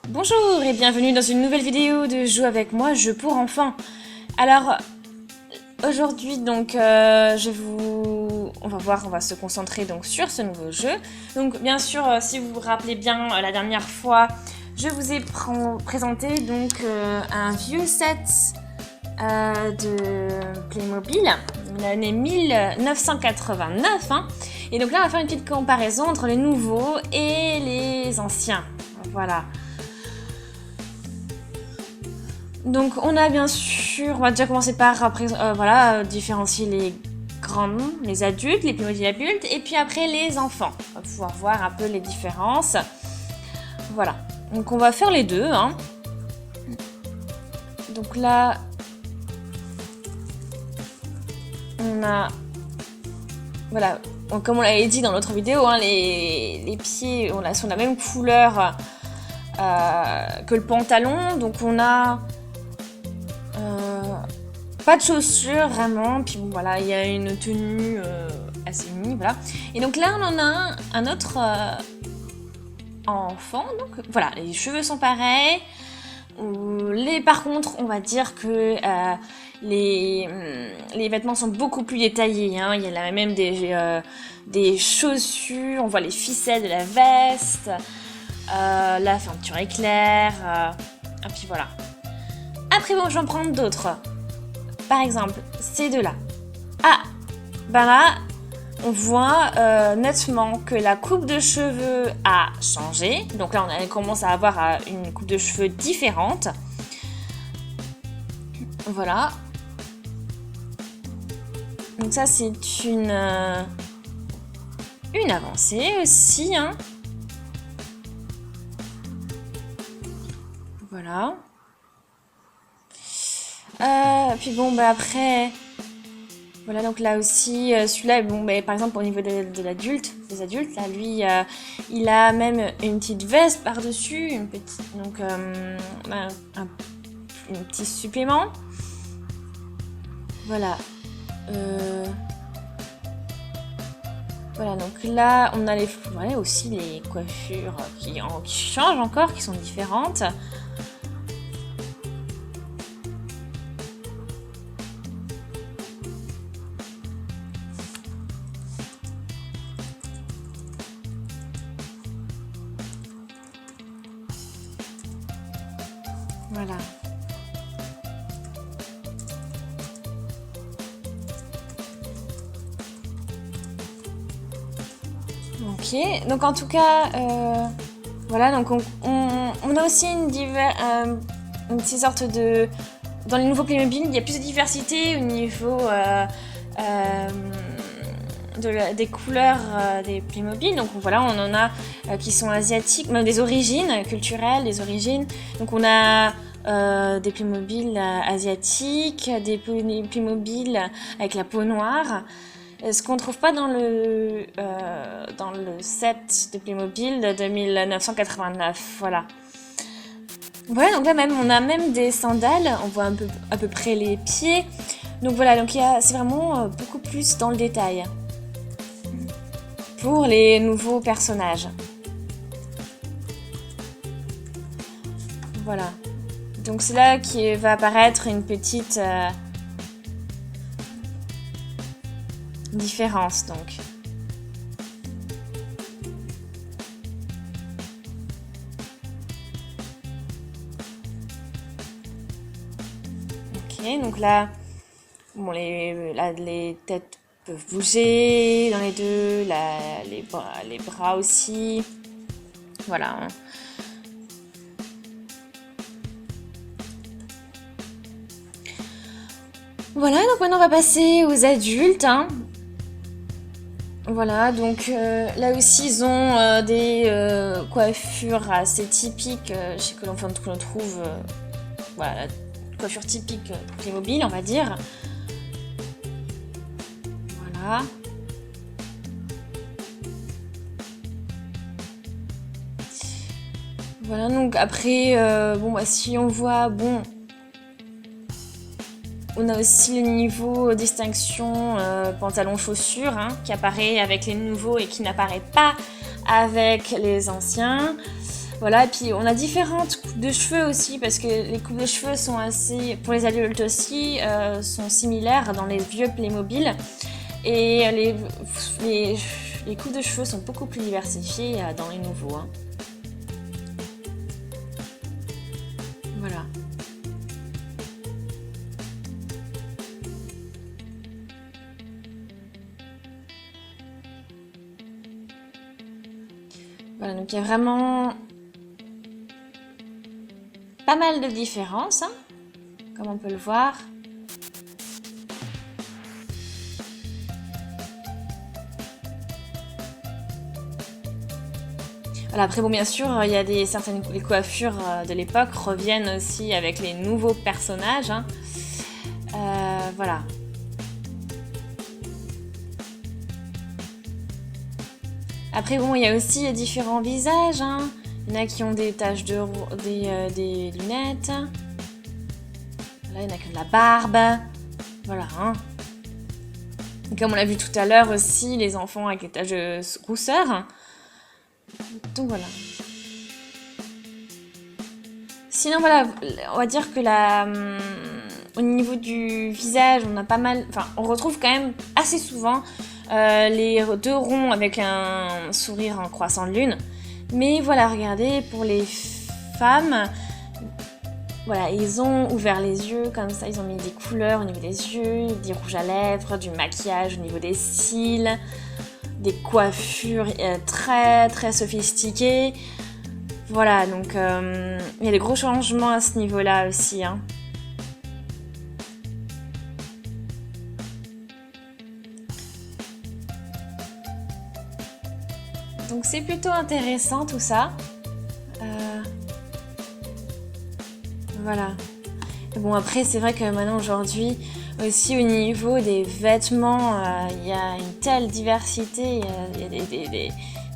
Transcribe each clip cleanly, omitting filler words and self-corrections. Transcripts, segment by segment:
Bonjour et bienvenue dans une nouvelle vidéo de Joue avec moi, jeu pour enfants. Alors, aujourd'hui donc, on va se concentrer donc sur ce nouveau jeu. Donc bien sûr, si vous vous rappelez bien, la dernière fois, je vous ai présenté donc un vieux set de Playmobil, l'année 1989. Et donc là, on va faire une petite comparaison entre les nouveaux et les anciens. Voilà. Donc on a bien sûr, on va déjà commencer par différencier les grands, les adultes, les Playmobil adultes, et puis après les enfants. On va pouvoir voir un peu les différences. Voilà. Donc on va faire les deux. Donc là, on a, voilà, comme on l'avait dit dans l'autre vidéo, les pieds sont la même couleur que le pantalon. Donc on a pas de chaussures vraiment, puis bon voilà, il y a une tenue assez unie, voilà. Et donc là on en a un autre enfant, donc voilà, les cheveux sont pareils. Par contre, on va dire que les vêtements sont beaucoup plus détaillés. Il y a là même des chaussures, on voit les ficelles de la veste, la fermeture éclair, et puis voilà. Après bon, je vais en prendre d'autres. Par exemple, ces deux-là. Ben là, on voit nettement que la coupe de cheveux a changé. Donc là, on commence à avoir une coupe de cheveux différente. Voilà. Donc ça, c'est une avancée aussi. Voilà. Puis bon, après, voilà, donc là aussi, celui-là, par exemple, au niveau des adultes, là, lui, il a même une petite veste par-dessus, un petit supplément. Voilà. Voilà, donc là, on a aussi les coiffures qui changent encore, qui sont différentes. Voilà. Ok, donc en tout cas, voilà, donc on a aussi une petite sorte de... Dans les nouveaux Playmobil, il y a plus de diversité au niveau des couleurs des Playmobil. Donc voilà, on en a qui sont asiatiques, même des origines culturelles, des origines. Donc on a des Playmobil asiatiques, des Playmobil avec la peau noire. Ce qu'on ne trouve pas dans le set de Playmobil de 1989, voilà. Voilà, donc là même, on a même des sandales, on voit à peu près les pieds. Donc voilà, donc c'est vraiment beaucoup plus dans le détail pour les nouveaux personnages. Voilà. Donc c'est là qu'il va apparaître une petite différence, donc. Ok, donc là, bon, les têtes peuvent bouger dans les deux, les bras aussi. Voilà. Voilà, donc maintenant on va passer aux adultes. Voilà, donc là aussi ils ont des coiffures assez typiques chez que l'on trouve, voilà, la coiffure typique Playmobil, on va dire. Voilà. Voilà, donc après, si on voit, on a aussi le niveau distinction pantalon-chaussures qui apparaît avec les nouveaux et qui n'apparaît pas avec les anciens. Voilà, et puis on a différentes coupes de cheveux aussi, parce que les coupes de cheveux sont assez, pour les adultes aussi, sont similaires dans les vieux Playmobil. Et les coupes de cheveux sont beaucoup plus diversifiées dans les nouveaux. Hein. Voilà. Voilà, donc il y a vraiment pas mal de différences, hein, comme on peut le voir. Voilà, après, bon, bien sûr, il y a certaines les coiffures de l'époque reviennent aussi avec les nouveaux personnages. Hein. Voilà. Après, bon, il y a aussi différents visages. Hein. Il y en a qui ont des taches des lunettes. Là, il y en a qui ont de la barbe. Voilà. Hein. Et comme on l'a vu tout à l'heure aussi, les enfants avec des taches de rousseur. Donc voilà. Sinon, voilà, on va dire que au niveau du visage, on a pas mal. Enfin, on retrouve quand même assez souvent les deux ronds avec un sourire en croissant de lune. Mais voilà, regardez, pour les femmes, voilà, ils ont ouvert les yeux comme ça, ils ont mis des couleurs au niveau des yeux, des rouges à lèvres, du maquillage au niveau des cils, des coiffures très très sophistiquées. Voilà, donc il y a des gros changements à ce niveau-là aussi. Hein. Donc c'est plutôt intéressant tout ça. Voilà. Et bon, après, c'est vrai que maintenant, aujourd'hui, aussi au niveau des vêtements, il y a une telle diversité, il y a des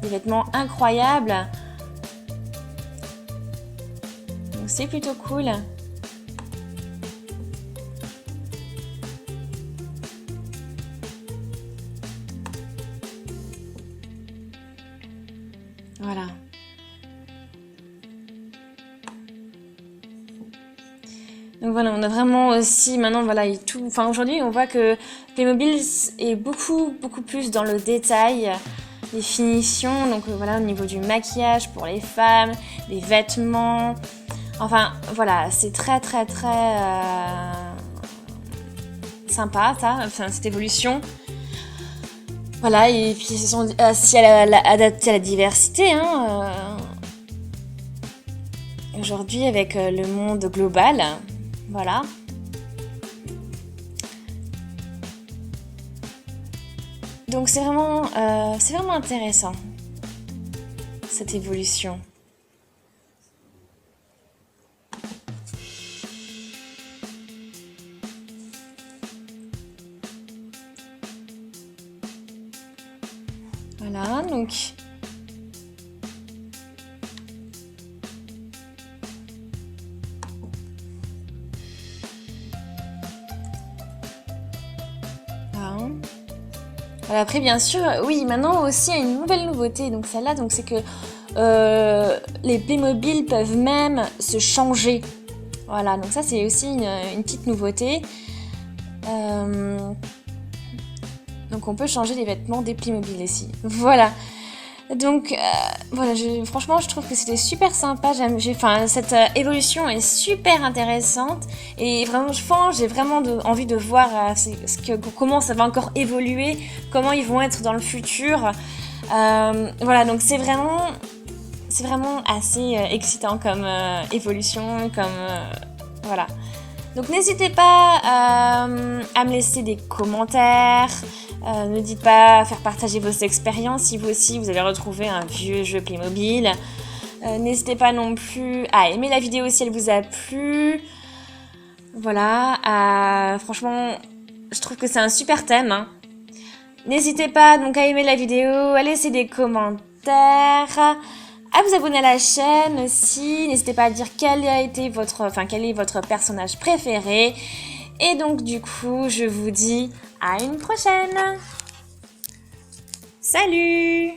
vêtements incroyables. Donc c'est plutôt cool. Voilà. Donc voilà, on a vraiment aussi maintenant voilà tout. Enfin aujourd'hui, on voit que Playmobil est beaucoup plus dans le détail, les finitions. Donc voilà au niveau du maquillage pour les femmes, les vêtements. Enfin voilà, c'est très sympa ça, enfin cette évolution. Voilà et puis ils se sont aussi adaptés à la diversité. Hein, aujourd'hui avec le monde global. Voilà. Donc c'est vraiment intéressant, cette évolution. Voilà, donc... Voilà, après, bien sûr, oui, maintenant aussi, il y a une nouvelle nouveauté. Donc celle-là, donc c'est que les Playmobil peuvent même se changer. Voilà, donc ça, c'est aussi une petite nouveauté. Donc on peut changer les vêtements des Playmobil ici. Voilà. Donc voilà, franchement je trouve que c'était super sympa. Cette évolution est super intéressante et vraiment j'ai vraiment envie de voir comment ça va encore évoluer, comment ils vont être dans le futur. Voilà, donc c'est vraiment assez excitant comme évolution, voilà. Donc n'hésitez pas à me laisser des commentaires. N'hésitez pas à faire partager vos expériences si vous aussi vous allez retrouver un vieux jeu Playmobil. N'hésitez pas non plus à aimer la vidéo si elle vous a plu. Voilà, franchement, je trouve que c'est un super thème. Hein. N'hésitez pas donc à aimer la vidéo, à laisser des commentaires, à vous abonner à la chaîne aussi. N'hésitez pas à dire quel est votre personnage préféré. Et donc du coup, je vous dis à une prochaine. Salut!